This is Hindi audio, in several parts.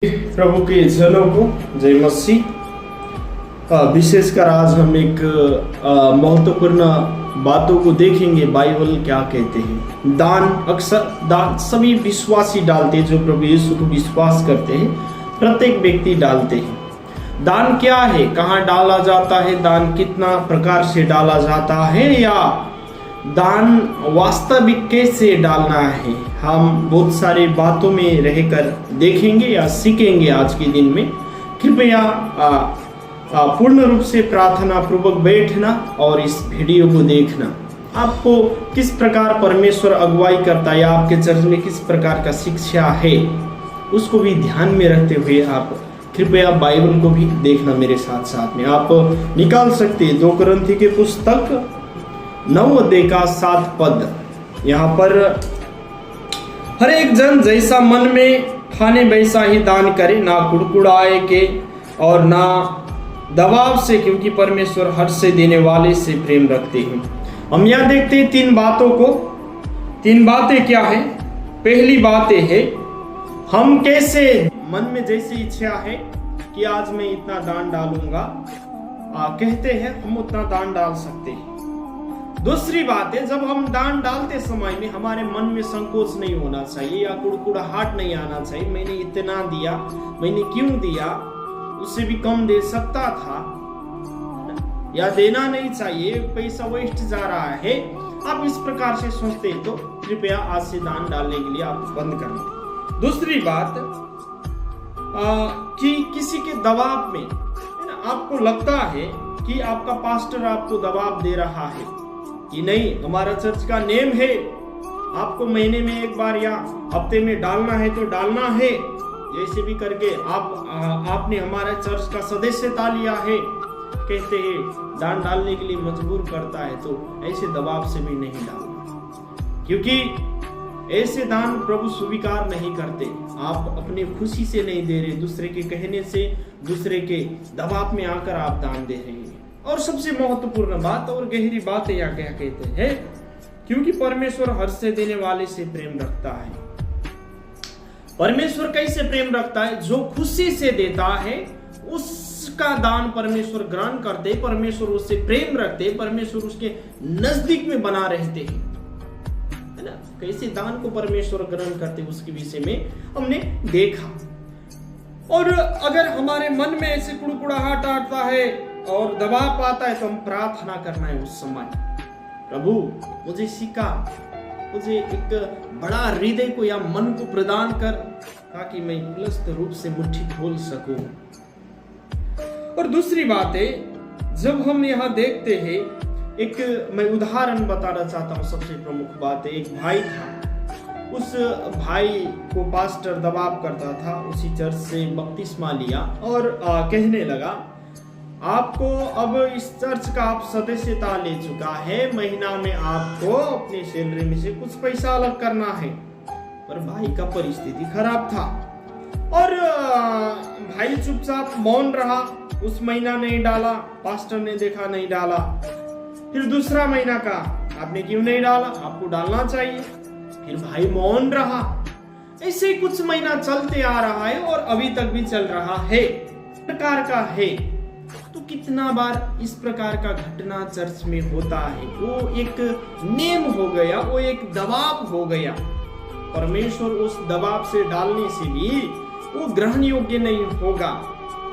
प्रभु के जनों को जय मसीह। विशेषकर आज हम एक महत्वपूर्ण बातों को देखेंगे। बाइबल क्या कहते हैं। दान अक्सर सभी विश्वासी डालते हैं, जो प्रभु यीशु को विश्वास करते हैं प्रत्येक व्यक्ति डालते हैं। दान क्या है, कहाँ डाला जाता है, दान कितना प्रकार से डाला जाता है, या दान वास्तविक कैसे डालना है, हम बहुत सारी बातों में रहकर देखेंगे या सीखेंगे आज के दिन में। कृपया पूर्ण रूप से प्रार्थना पूर्वक बैठना और इस वीडियो को देखना। आपको किस प्रकार परमेश्वर अगुवाई करता है, आपके चर्च में किस प्रकार का शिक्षा है, उसको भी ध्यान में रखते हुए आप कृपया बाइबल को भी देखना मेरे साथ साथ में। आप निकाल सकते हैं 2 कुरिन्थी के पुस्तक 9 अध्याय का 7 पद। यहाँ पर हर एक जन जैसा मन में खाने वैसा ही दान करे, ना कुड़कुड़ाए के और ना दबाव से, क्योंकि परमेश्वर हर से देने वाले से प्रेम रखते हैं। हम यहाँ देखते हैं 3 बातों को। 3 बातें क्या है। पहली बात है, हम कैसे मन में जैसी इच्छा है कि आज मैं इतना दान डालूंगा, कहते हैं हम उतना दान डाल सकते हैं। दूसरी बात है, जब हम दान डालते समय में हमारे मन में संकोच नहीं होना चाहिए या कुड़कुड़ाहट नहीं आना चाहिए। मैंने इतना दिया, मैंने क्यों दिया, उससे भी कम दे सकता था, या देना नहीं चाहिए, पैसा वेस्ट जा रहा है। आप इस प्रकार से सोचते हैं तो कृपया आज से दान डालने के लिए आप बंद कर दें। दूसरी बात कि किसी के दबाव में आपको लगता है कि आपका पास्टर आपको दबाव दे रहा है कि नहीं, हमारा चर्च का नेम है, आपको महीने में एक बार या हफ्ते में डालना है तो डालना है, जैसे भी करके आपने हमारा चर्च का सदस्यता लिया है, कहते हैं दान डालने के लिए मजबूर करता है, तो ऐसे दबाव से भी नहीं डालना, क्योंकि ऐसे दान प्रभु स्वीकार नहीं करते। आप अपनी खुशी से नहीं दे रहे, दूसरे के कहने से, दूसरे के दबाव में आकर आप दान दे रहे हैं। और सबसे महत्वपूर्ण बात और गहरी बात है, या क्या कहते हैं, क्योंकि परमेश्वर हर से देने वाले से प्रेम रखता है। परमेश्वर कैसे प्रेम रखता है? जो खुशी से देता है उसका दान परमेश्वर ग्रहण करते, परमेश्वर उससे प्रेम रखते, परमेश्वर उसके नजदीक में बना रहते हैं, है ना। कैसे दान को परमेश्वर ग्रहण करते उसके विषय में हमने देखा। और अगर हमारे मन में ऐसे कुड़कुड़ाहट आता है और दबाव आता है तो हम प्रार्थना करना है उस समय, प्रभु मुझे सिखा, मुझे एक बड़ा हृदय को या मन को प्रदान कर, ताकि मैं उलस्त रूप से मुट्ठी खोल सकूं। और दूसरी बात है, जब हम यहाँ देखते हैं, एक मैं उदाहरण बताना चाहता हूँ। सबसे प्रमुख बात है, एक भाई था, उस भाई को पास्टर दबाव करता था, उसी चर्च से बपतिस्मा लिया और कहने लगा, आपको अब इस चर्च का आप सदस्यता ले चुका है, महीना में आपको अपनी सैलरी में से कुछ पैसा अलग करना है। पर भाई का परिस्थिति खराब था और भाई चुपचाप मौन रहा। उस महीना नहीं डाला, पास्टर ने देखा नहीं डाला, फिर दूसरा महीना का आपने क्यों नहीं डाला, आपको डालना चाहिए, फिर भाई मौन रहा। ऐसे ही कुछ महीना चलते आ रहा है और अभी तक भी चल रहा है। प्रकार का है तो कितना बार इस प्रकार का घटना चर्च में होता है। वो एक नेम हो गया, वो एक दबाव हो गया। परमेश्वर उस दबाव से डालने से भी वो ग्रहण योग्य नहीं होगा,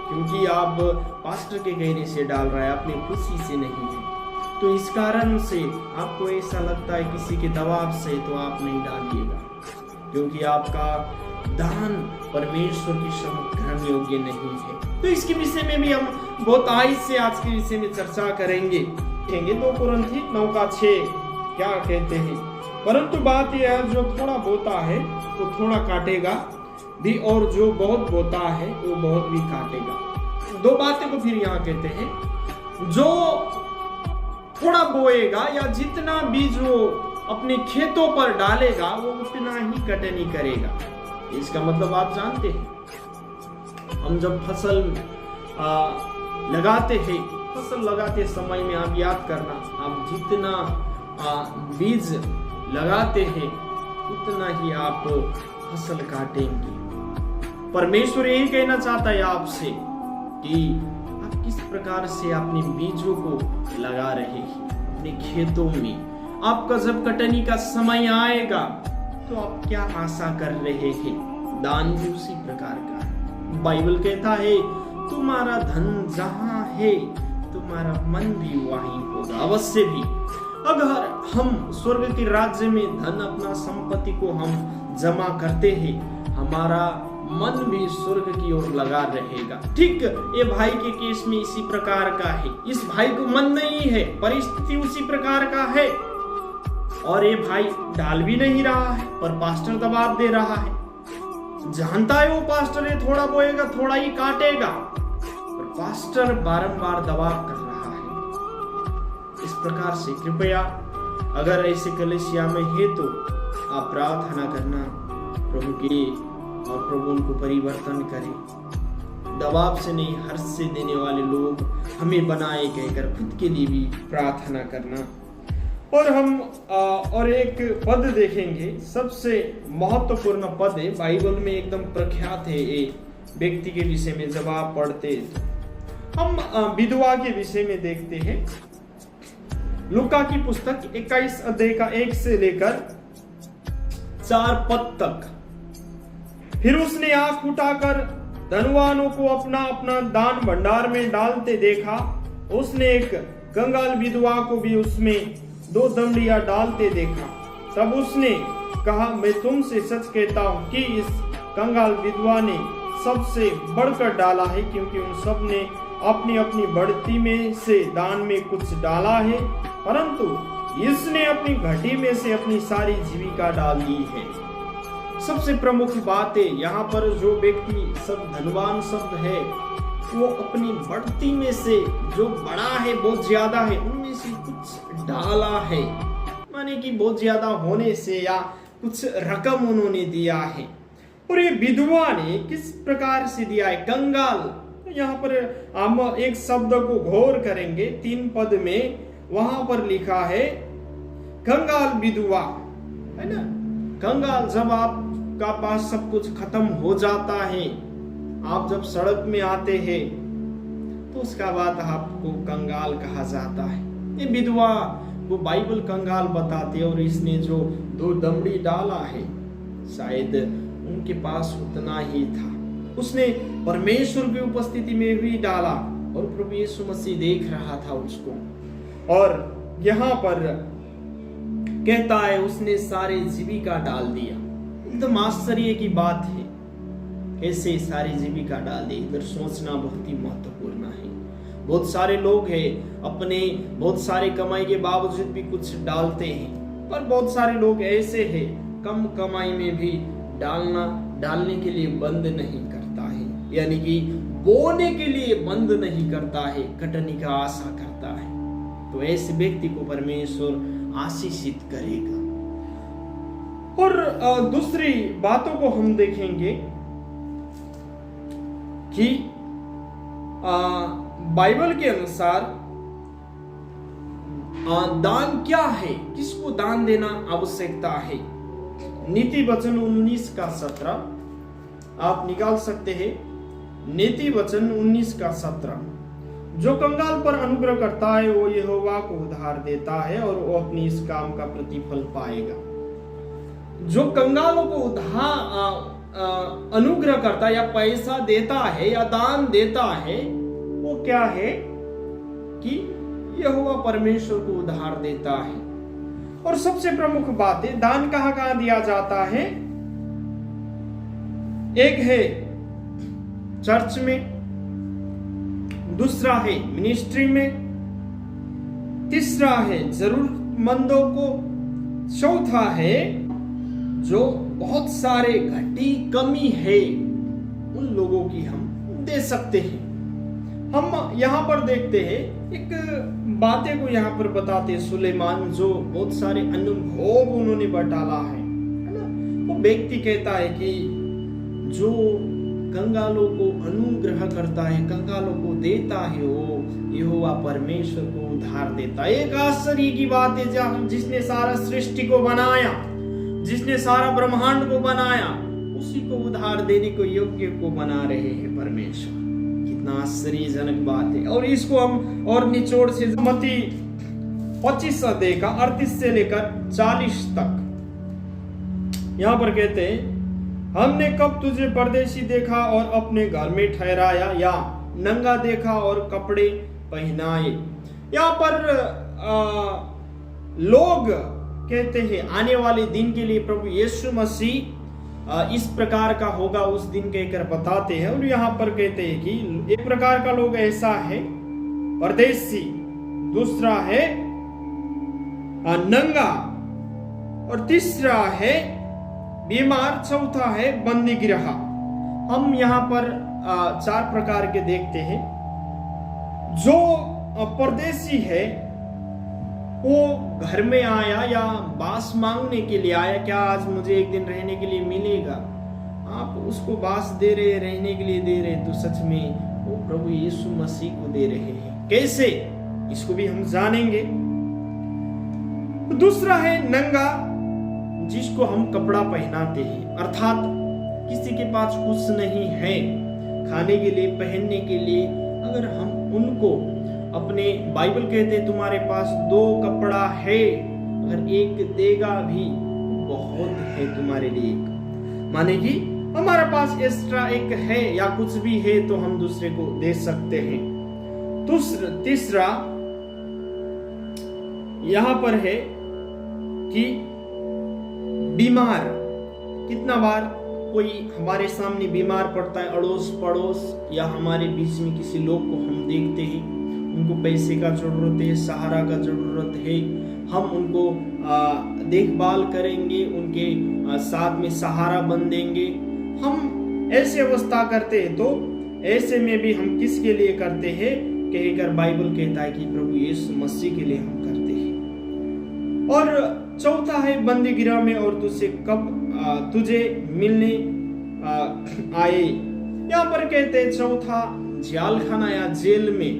क्योंकि आप पास्टर के कहने से डाल रहा है, अपनी खुशी से नहीं है। तो इस कारण से आपको ऐसा लगता है किसी के दबाव से, तो आप नहीं डालिएगा, क्योंकि आपका दान परमेश्वर की सम्मुख ग्रहण योग्य नहीं है। तो इसके विषय में भी हम बहुत आहिस्ते से आज के विषय में चर्चा करेंगे। 2 कुरिन्थी 9 का 6 क्या कहते हैं। परंतु बात यह है, जो थोड़ा बोता है वो थोड़ा काटेगा भी, और जो बहुत बोता है वो बहुत भी काटेगा। 2 बातें को फिर यहाँ कहते हैं, जो थोड़ा बोएगा या जितना बीज वो अपने खेतों पर डालेगा वो उतना ही कटनी करेगा। इसका मतलब आप जानते हैं, हम जब फसल लगाते हैं, फसल लगाते समय में आप याद करना, आप जितना बीज लगाते हैं उतना ही आप फसल काटेंगे। परमेश्वर यही कहना चाहता है आपसे कि आप किस प्रकार से अपने बीजों को लगा रहे हैं अपने खेतों में। आपका जब कटनी का समय आएगा तो आप क्या आशा कर रहे हैं, दान भी उसी प्रकार का है। बाइबल कहता है तुम्हारा धन जहां है तुम्हारा मन भी वहीं होगा। अवश्य भी अगर हम स्वर्ग के राज्य में धन अपना संपत्ति को हम जमा करते हैं, हमारा मन भी स्वर्ग की ओर लगा रहेगा। ठीक ये भाई के केस में इसी प्रकार का है। इस भाई को मन नहीं है, परिस्थिति उसी प्रकार का है और ये भाई डाल भी नहीं रहा है, पर पास्टर दबाव दे रहा है। जानता है वो पास्टर है थोड़ा बोएगा थोड़ा ही काटेगा, पर पास्टर बारंबार दबाव कर रहा है। इस प्रकार से कृपया अगर ऐसे कलीसिया में है तो आप प्रार्थना करना प्रभु के और प्रभु उनको परिवर्तन करे। दबाव से नहीं, हर्ष से देने वाले लोग हमें बनाए कहकर खुद के लिए भी प्रार्थना करना। और हम और एक पद देखेंगे, सबसे महत्वपूर्ण पद है, बाइबल में एकदम प्रख्यात है ये व्यक्ति के विषय में। जब आप पढ़ते तो हम विधवा के विषय में देखते हैं। लूका की पुस्तक 21 अध्याय का 1 से लेकर 4 पद तक। फिर उसने आंख उठाकर धनवानों को अपना अपना दान भंडार में डालते देखा। उसने एक कंगाल विधवा को भी उसमें 2 दमड़ियां डालते देखा। तब उसने कहा मैं तुमसे सच कहता हूं कि इस कंगाल विधवा ने सबसे बढ़कर डाला है, क्योंकि उन सब ने अपनी अपनी बढ़ती में से दान में कुछ डाला है, परंतु इसने अपनी घटी में से अपनी सारी जीविका डाल दी है। सबसे प्रमुख बात है यहाँ पर जो व्यक्ति सब धनवान शब्द है वो अपनी बढ़ती में से जो बड़ा है बहुत ज्यादा है उनमें से कुछ डाला है, माने कि बहुत ज्यादा होने से या कुछ रकम उन्होंने दिया है। और ये विधवा ने किस प्रकार से दिया है, कंगाल। यहाँ पर हम एक शब्द को गौर करेंगे 3 पद में, वहां पर लिखा है कंगाल विधवा, है ना। कंगाल, जब आपका पास सब कुछ खत्म हो जाता है, आप जब सड़क में आते हैं तो उसका बाद आपको कंगाल कहा जाता है। ये विधवा को बाइबल कंगाल बताते और इसने जो 2 दमड़ी डाला है शायद उनके पास उतना ही था। उसने परमेश्वर की उपस्थिति में भी डाला और प्रभु यीशु मसीह देख रहा था उसको। और यहाँ पर कहता है उसने सारे जीविका डाल दिया। एकदम आश्चर्य की बात है, कैसे सारी जीविका डाल दी। इधर सोचना बहुत ही महत्वपूर्ण है। बहुत सारे लोग हैं अपने बहुत सारे कमाई के बावजूद भी कुछ डालते हैं, पर बहुत सारे लोग ऐसे हैं कम कमाई में भी डालने के लिए बंद नहीं करता है, यानी कि बोने के लिए बंद नहीं करता है, कटनी का आशा करता है। तो ऐसे व्यक्ति को परमेश्वर आशीषित करेगा। और दूसरी बातों को हम देखेंगे कि बाइबल के अनुसार दान क्या है, किसको दान देना आवश्यकता है। नीति वचन 19 का 17 आप निकाल सकते हैं। नीति वचन 19 का 17, जो कंगाल पर अनुग्रह करता है वो यहोवा को उधार देता है और वो अपनी इस काम का प्रतिफल पाएगा। जो कंगालों को अनुग्रह करता है या पैसा देता है या दान देता है, वो क्या है कि यहोवा परमेश्वर को उधार देता है। और सबसे प्रमुख बात है, दान कहां कहां दिया जाता है। एक है चर्च में, दूसरा है मिनिस्ट्री में, तीसरा है जरूरतमंदों को, चौथा है जो बहुत सारे घटी कमी है उन लोगों की हम दे सकते हैं। हम यहाँ पर देखते हैं एक बातें को यहाँ पर बताते हैं। सुलेमान जो बहुत सारे अनुभव उन्होंने बटाला है ना, वो व्यक्ति कहता है कि जो कंगालों को अनुग्रह करता है, कंगालों को देता है, वो यहोवा परमेश्वर को उधार देता है। एक आश्चर्य की बात है, जिसने सारा सृष्टि को बनाया, जिसने सारा ब्रह्मांड को बनाया, उसी को उधार देने को योग्य को बना रहे हैं परमेश्वर। कितना आश्चर्यजनक बात है। और इसको हम और निचोड़ से मत्ती 25 अध्याय का 38 से लेकर 40 तक यहां पर कहते हैं, हमने कब तुझे परदेशी देखा और अपने घर में ठहराया, या नंगा देखा और कपड़े पहनाए। यहाँ पर लोग कहते हैं आने वाले दिन के लिए प्रभु यीशु मसीह इस प्रकार का होगा उस दिन कहकर बताते हैं। और यहाँ पर कहते हैं कि एक प्रकार का लोग ऐसा है परदेशी, दूसरा है नंगा, और तीसरा है बीमार, चौथा है बंदी गृह। हम यहाँ पर 4 प्रकार के देखते हैं। जो परदेशी है वो घर में आया या बास मांगने के लिए आया, क्या आज मुझे एक दिन रहने के लिए मिलेगा, आप उसको बास दे रहे, रहने के लिए दे रहे, तो सच में वो प्रभु यीशु मसीह को दे रहे हैं। कैसे, इसको भी हम जानेंगे। दूसरा है नंगा, जिसको हम कपड़ा पहनाते हैं, अर्थात किसी के पास कुछ नहीं है खाने के लिए, पहनने के लिए, अगर हम उनको अपने, बाइबल कहते तुम्हारे पास 2 कपड़ा है, अगर एक देगा भी बहुत है तुम्हारे लिए। माने कि हमारे पास एक्स्ट्रा एक है या कुछ भी है तो हम दूसरे को दे सकते हैं। तीसरा यहां पर है कि बीमार। कितना बार कोई हमारे सामने बीमार पड़ता है, अड़ोस पड़ोस या हमारे बीच में किसी लोग को हम देखते हैं, उनको पैसे का जरूरत है, सहारा का जरूरत है, हम उनको देखभाल करेंगे, उनके साथ में सहारा बन देंगे। हम ऐसी अवस्था करते हैं तो ऐसे में भी हम किसके लिए करते हैं कहकर बाइबल कहता है कि प्रभु यीशु मसीह के लिए हम करते हैं। और चौथा है बंदी गृह में और तुझे कब तुझे मिलने आए। यहाँ पर कहते हैं चौथा जेल खाना या जेल में।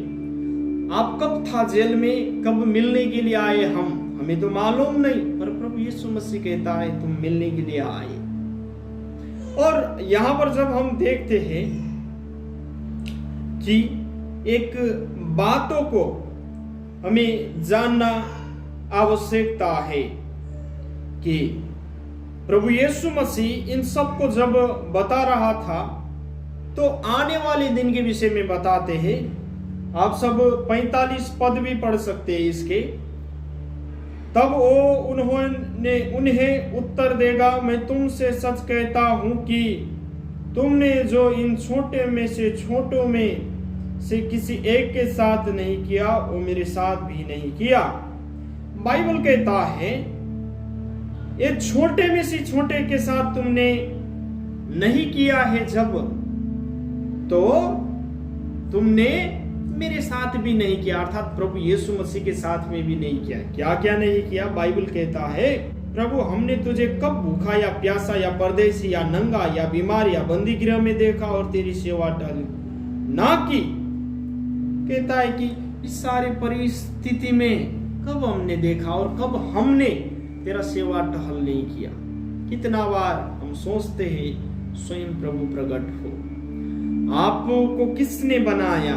आप कब था जेल में, कब मिलने के लिए आए, हमें तो मालूम नहीं, पर प्रभु यीशु मसीह कहता है तुम मिलने के लिए आए। और यहां पर जब हम देखते हैं कि एक बातों को हमें जानना आवश्यकता है कि प्रभु यीशु मसीह इन सब को जब बता रहा था तो आने वाले दिन के विषय में बताते हैं। आप सब 45 पद भी पढ़ सकते हैं इसके। तब वो उन्हें उत्तर देगा, मैं तुमसे सच कहता हूं कि तुमने जो इन छोटे में से छोटों में से किसी एक के साथ नहीं किया वो मेरे साथ भी नहीं किया। बाइबल कहता है ये छोटे में से छोटे के साथ तुमने नहीं किया है जब, तो तुमने मेरे साथ भी नहीं किया, अर्थात प्रभु यीशु मसीह के साथ में भी नहीं किया। क्या क्या नहीं किया? बाइबल कहता है प्रभु हमने तुझे कब भूखा या प्यासा या परदेसी या नंगा या बीमार या बंदी गृह में देखा और तेरी सेवा टहल ना की। कहता है कि इस सारे परिस्थिति में कब हमने देखा और कब हमने तेरा सेवा टहल नहीं किया। कितना बार हम सोचते हैं स्वयं प्रभु प्रकट हो। आपको किसने बनाया?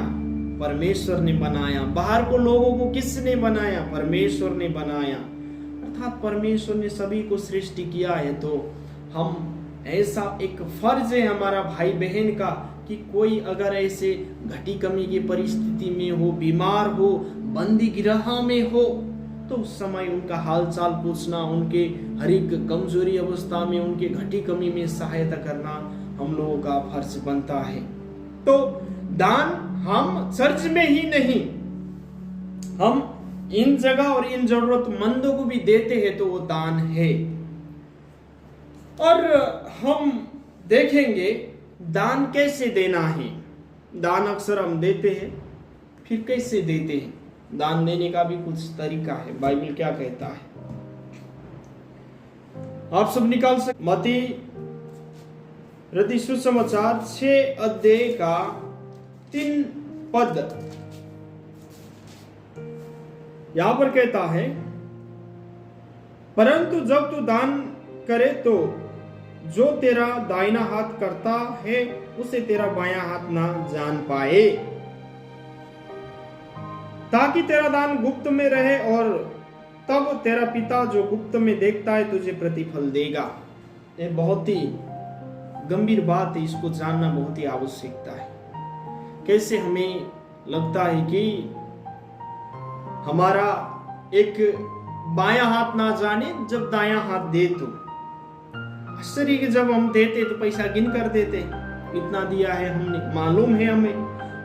परमेश्वर ने बनाया। बाहर को लोगों को किसने बनाया? परमेश्वर ने बनाया। अर्थात परमेश्वर ने सभी को सृष्टि किया है, तो हम ऐसा एक फर्ज है हमारा भाई बहन का कि कोई अगर ऐसे घटी कमी की परिस्थिति में हो, बीमार हो, बंदी गृह में हो, तो उस समय उनका हालचाल पूछना, उनके हर एक कमजोरी अवस्था में, उनके घटी कमी में सहायता करना हम लोगों का फर्ज बनता है। तो दान हम चर्च में ही नहीं, हम इन जगह और इन जरूरतमंदों को भी देते हैं तो वो दान है। और हम देखेंगे दान कैसे देना है। दान अक्सर हम देते हैं, फिर कैसे देते हैं? दान देने का भी कुछ तरीका है। बाइबल क्या कहता है आप सब निकाल सकते। मत्ती रद्दी सुसमाचार 6 अध्याय का 3 पद यहां पर कहता है, परंतु जब तू दान करे तो जो तेरा दाहिना हाथ करता है उसे तेरा बायां हाथ ना जान पाए, ताकि तेरा दान गुप्त में रहे और तब तेरा पिता जो गुप्त में देखता है तुझे प्रतिफल देगा। ये बहुत ही गंभीर बात है, इसको जानना बहुत ही आवश्यकता है। कैसे हमें लगता है कि हमारा एक बायां हाथ ना जाने जब दायां हाथ दे, तो आश्चर्य कि जब हम देते तो पैसा गिन कर देते, इतना दिया है हमने, मालूम है हमें,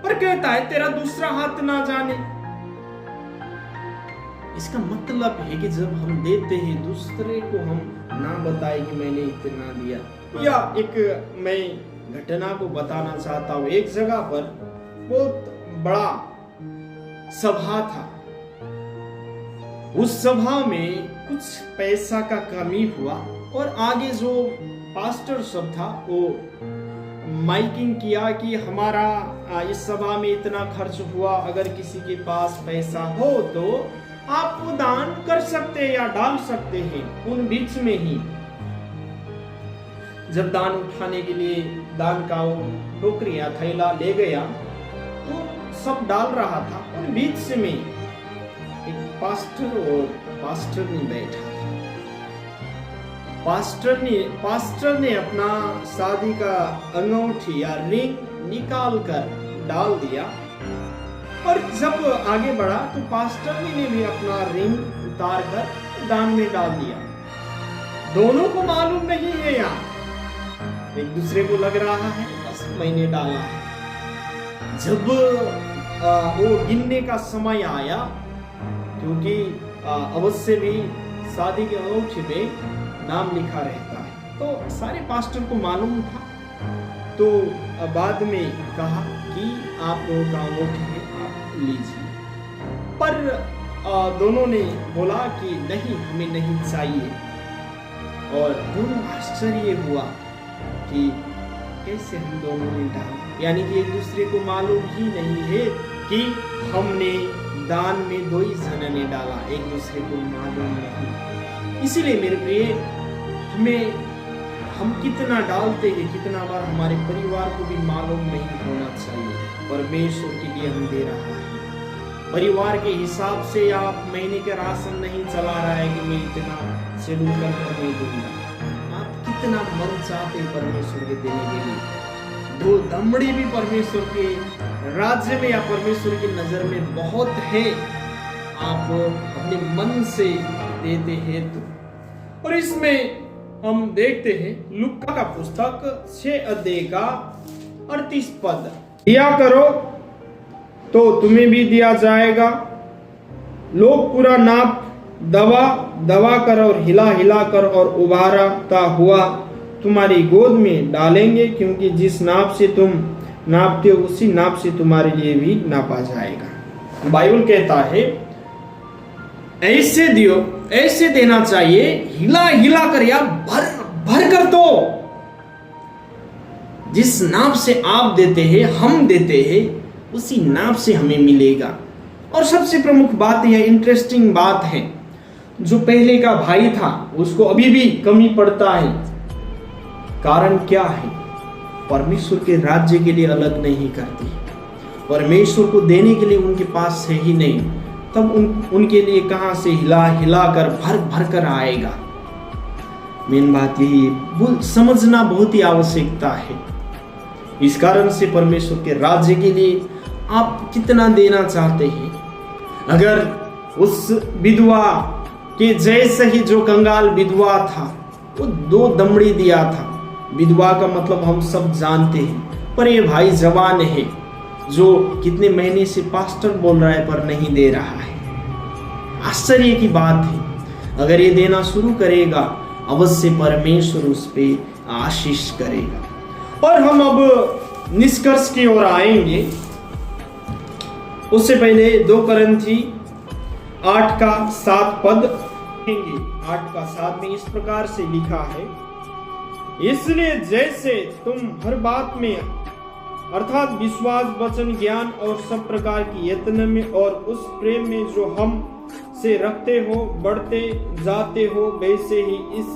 पर कहता है तेरा दूसरा हाथ ना जाने। इसका मतलब है कि जब हम देते हैं दूसरे को हम ना बताए कि मैंने इतना दिया। या एक मैं घटना को बताना चाहता हूँ। एक जगह पर बहुत बड़ा सभा था, उस सभा में कुछ पैसा का कमी हुआ और आगे जो पास्टर सब था वो माइकिंग किया कि हमारा इस सभा में इतना खर्च हुआ, अगर किसी के पास पैसा हो तो आप वो दान कर सकते हैं या डाल सकते हैं। उन बीच में ही जब दान उठाने के लिए दान का वो टोकरी या थैला ले गया तो सब डाल रहा था, उन बीच में एक पास्टर और पास्टरनी बैठा था। पास्टर ने अपना शादी का अंगूठी या रिंग निकाल कर डाल दिया और जब आगे बढ़ा तो पास्टर ने भी अपना रिंग उतार कर दान में डाल दिया। दोनों को मालूम नहीं है, यार एक दूसरे को लग रहा है बस मैंने डाला है। जब वो गिनने का समय आया, क्योंकि अवश्य भी शादी के अंगूठी में नाम लिखा रहता है, तो सारे पास्टर को मालूम था। तो बाद में कहा कि आप लोगों का अंगूठी है, आप लीजिए। पर दोनों ने बोला कि नहीं, हमें नहीं चाहिए। और दोनों आश्चर्य हुआ कि कैसे हम दोनों ने डाला, यानी कि एक दूसरे को मालूम ही नहीं है कि हमने दान में दो ही जन ने डाला, एक दूसरे को मालूम नहीं। इसीलिए मेरे प्रिय, हम कितना डालते हैं, कितना बार हमारे परिवार को भी मालूम नहीं होना चाहिए परमेश्वर के लिए हम दे रहा है। परिवार के हिसाब से आप महीने का राशन नहीं चला रहा है कि मैं इतना शेड्यूल कर नहीं दूंगा। आप कितना मन चाहते परमेश्वर के देने के लिए, दो दमड़ी भी परमेश्वर के राज्य में या परमेश्वर की नजर में बहुत है। आप अपने मन से देते हैं तो। और इसमें हम देखते हैं लूका का पुस्तक 6 अध्याय का 38 पद, दिया करो तो तुम्हें भी दिया जाएगा, लोग पूरा नाप दबा कर और हिला कर और उभारता हुआ तुम्हारी गोद में डालेंगे, क्योंकि जिस नाप से तुम नापते हो उसी नाप से तुम्हारे लिए भी नापा जाएगा। बाइबल कहता है ऐसे दियो, ऐसे देना चाहिए, हिला कर या भर कर दो। जिस नाप से आप देते हैं, हम देते हैं, उसी नाप से हमें मिलेगा। और सबसे प्रमुख बात यह इंटरेस्टिंग बात है, जो पहले का भाई था उसको अभी भी कमी पड़ता है। कारण क्या है? परमेश्वर के राज्य के लिए अलग नहीं करती, परमेश्वर को देने के लिए उनके पास है ही नहीं, तब उनके लिए कहां से हिला कर भर कर आएगा। मेन बात यही समझना बहुत ही आवश्यकता है। इस कारण से परमेश्वर के राज्य के लिए आप कितना देना चाहते हैं। अगर उस विधवा के जैसे ही जो कंगाल विधवा था, वो 2 दमड़ी दिया था। विधवा का मतलब हम सब जानते हैं, पर ये भाई जवान है जो कितने महीने से पास्टर बोल रहा है पर नहीं दे रहा है। आश्चर्य की बात है, अगर ये देना शुरू करेगा अवश्य परमेश्वर उस पे आशीष करेगा। और हम अब निष्कर्ष की ओर आएंगे। उससे पहले 2 कुरिन्थी 8 का 7 पद 8 का 7 में इस प्रकार से लिखा है, इसलिए जैसे तुम हर बात में अर्थात विश्वास, वचन, ज्ञान और सब प्रकार की यत्न में और उस प्रेम में जो हम से रखते हो बढ़ते जाते हो, वैसे ही इस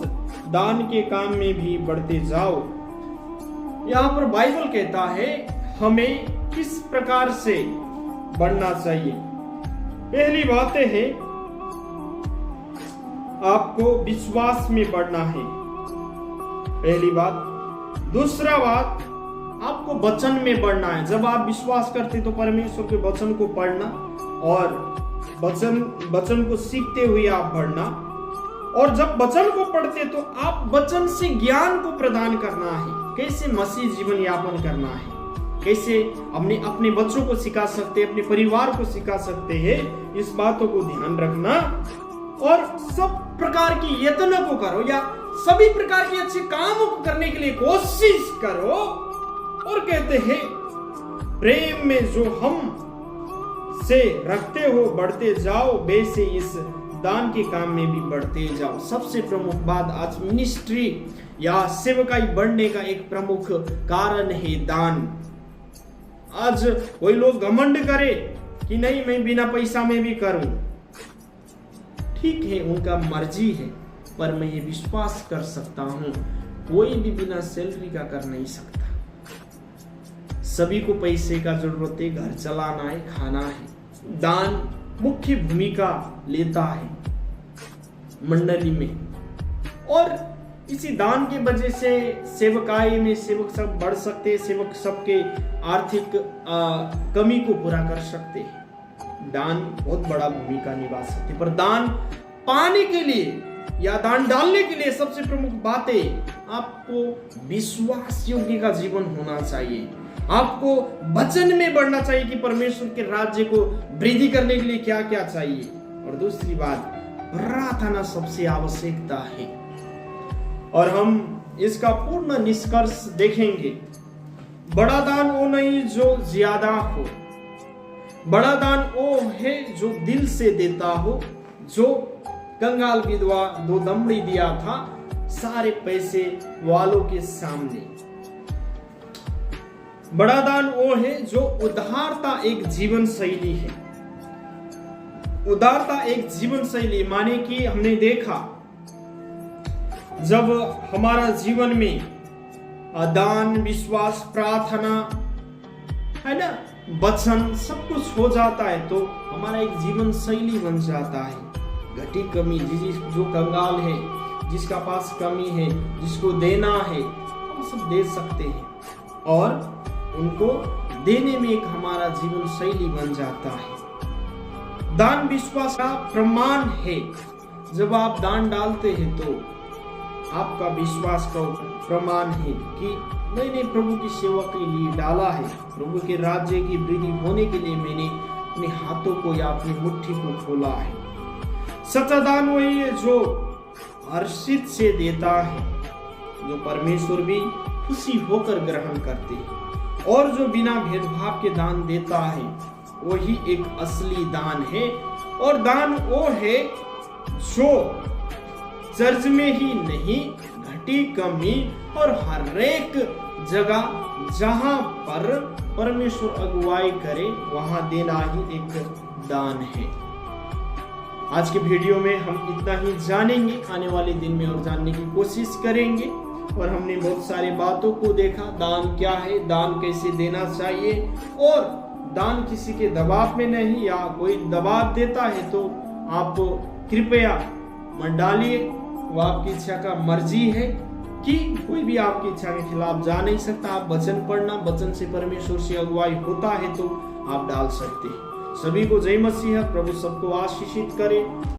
दान के काम में भी बढ़ते जाओ। यहाँ पर बाइबल कहता है हमें किस प्रकार से बढ़ना चाहिए। पहली बात है आपको विश्वास में बढ़ना है, पहली बात। दूसरा बात, आपको वचन में बढ़ना है। जब आप विश्वास करते तो परमेश्वर के वचन को पढ़ना और वचन को सीखते हुए आप बढ़ना। और जब वचन को पढ़ते तो आप वचन से ज्ञान को प्रदान करना है, कैसे मसीह जीवन यापन करना है, कैसे अपने बच्चों को सिखा सकते, अपने परिवार को सिखा सकते हैं। इस बातों को ध्यान रखना और सब प्रकार की यत्न को करो या सभी प्रकार के अच्छे कामों को करने के लिए कोशिश करो। और कहते हैं प्रेम में जो हम से रखते हो बढ़ते जाओ, वैसे इस दान के काम में भी बढ़ते जाओ। सबसे प्रमुख बात आज मिनिस्ट्री या सेवकाई बढ़ने का एक प्रमुख कारण है दान। आज कोई लोग घमंड करे कि नहीं मैं बिना पैसा में भी करूं, ठीक है उनका मर्जी है, पर मैं ये विश्वास कर सकता हूं कोई भी बिना सैलरी का कर नहीं सकता। सभी को पैसे का जरूरत है, घर चलाना है, खाना है। दान मुख्य भूमिका लेता है मंडली में और इसी दान की वजह से सेवकाई में सेवक सब बढ़ सकते हैं, सेवक सबके आर्थिक कमी को पूरा कर सकते हैं। दान बहुत बड़ा भूमिका निभा सकते हैं। पर दान पाने के लिए या दान डालने के लिए सबसे प्रमुख बातें, आपको विश्वास योग्य का जीवन होना चाहिए, आपको वचन में बढ़ना चाहिए कि परमेश्वर के राज्य को वृद्धि करने के लिए क्या क्या चाहिए। और दूसरी बात, प्रार्थना सबसे आवश्यकता है। और हम इसका पूर्ण निष्कर्ष देखेंगे। बड़ा दान वो नहीं जो ज्यादा हो, बड़ा दान वो है जो दिल से देता हो। जो कंगाल विधवा 2 दमड़ी दिया था सारे पैसे वालों के सामने। बड़ा दान वो है जो उदारता एक जीवन शैली है। उदारता एक जीवन शैली माने कि हमने देखा जब हमारा जीवन में दान, विश्वास, प्रार्थना है ना, वचन सब कुछ हो जाता है तो हमारा एक जीवन शैली बन जाता है। घटी कमी जो कंगाल है, जिसका पास कमी है, जिसको देना है, हम सब दे सकते हैं और उनको देने में एक हमारा जीवन शैली बन जाता है। दान विश्वास का प्रमाण है। जब आप दान डालते हैं तो आपका विश्वास का प्रमाण है कि मैंने प्रभु की सेवा के लिए डाला है, प्रभु के राज्य की वृद्धि होने के लिए मैंने अपने हाथों को या अपनी मुट्ठी को खोला है। सच्चा दान वही है जो हर्षित से देता है, जो परमेश्वर भी खुशी होकर ग्रहण करते हैं और जो बिना भेदभाव के दान देता है वही एक असली दान है। और दान वो है जो चर्च में ही नहीं, घटी कमी और हर एक जगह जहां पर परमेश्वर अगुवाई करे वहां देना ही एक दान है। आज के वीडियो में हम इतना ही जानेंगे, आने वाले दिन में और जानने की कोशिश करेंगे। और हमने बहुत सारी बातों को देखा, दान क्या है, दान कैसे देना चाहिए, और दान किसी के दबाव में नहीं, या कोई दबाव देता है तो आप कृपया मत डालिए, वो आपकी इच्छा का मर्जी है कि कोई भी आपकी इच्छा के खिलाफ जा नहीं सकता। आप वचन पढ़ना, वचन से परमेश्वर से अगुवाई होता है तो आप डाल सकते हैं। सभी को जय मसीह, प्रभु सबको आशीषित करे।